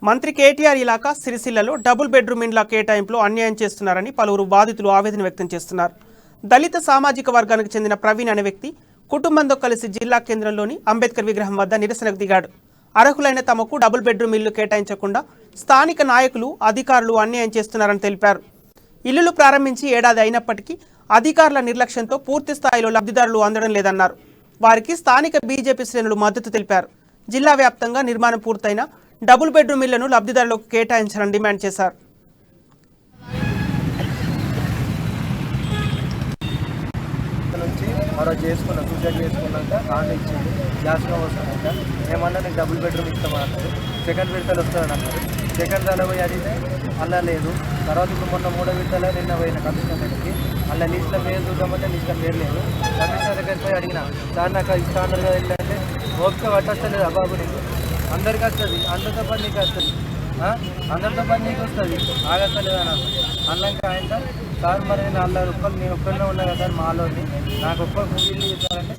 మంత్రి కేటీఆర్ ఇలాకా సిరిసిల్లలో double bedroom ఇండ్ల కేటాయింపులో అన్యాయం చేస్తున్నారని పలువురు బాధితులు ఆవేదన వ్యక్తం చేస్తున్నారు. దళిత సామాజిక వర్గానికి చెందిన ప్రవీణ్ అనే వ్యక్తి కుటుంబంతో కలిసి జిల్లా కేంద్రంలోని అంబేద్కర్ విగ్రహం వద్ద నిరసనకు దిగాడు. అర్హులైన తమకు డబుల్ బెడ్రూమ్ ఇల్లు కేటాయించకుండా స్థానిక నాయకులు అధికారులు అన్యాయం చేస్తున్నారని తెలిపారు. ఇల్లులు ప్రారంభించి ఏడాది అయినప్పటికీ అధికారుల నిర్లక్ష్యంతో పూర్తి స్థాయిలో లబ్ధిదారులు అందడం లేదన్నారు. వారికి స్థానిక బీజేపీ శ్రేణులు మద్దతు తెలిపారు. జిల్లా వ్యాప్తంగా నిర్మాణం పూర్తయిన డబుల్ బెడ్రూమ్ ఇళ్లను లబ్ధిదారులకు కేటాయించాలని డిమాండ్ చేశారు. చేసుకున్నాం సూసైడ్ చేసుకున్నాక హామీ ఇచ్చింది గ్యాస్లో వస్తున్నాక ఏమన్నా నీకు డబుల్ బెడ్రూమ్ ఇస్తామన్నారు. సెకండ్ విడతలు వస్తారని అన్నారు. సెకండ్ దాలో పోయి అడిగితే అలా లేదు. తర్వాత ఇప్పుడు మొన్న మూడో విడతలో నిన్న పోయిన కమిషనర్ దగ్గరికి అలా లిస్ట్లో పేరు చూద్దామంటే లిస్ట్లో పేరు లేదు. కమిషనర్ దగ్గరికి పోయి అడిగిన సార్ నాకు ఇస్తా అన్నారు కదా ఏంటంటే ఓపిక పట్టలేదు అబాబు నీకు అందరికి వస్తుంది అందరితో పని నీకు వస్తుంది అందరితో పని నీకు వస్తుంది ఆగస్తలేదు అని అన్నాక ఆయన సార్ మరి నేను 4 రూపాయలు నేను ఒక్కరినే ఉన్నా కదా సార్ మాలోని నాకు ఒక్కరు ఇల్లు ఇస్తారంటే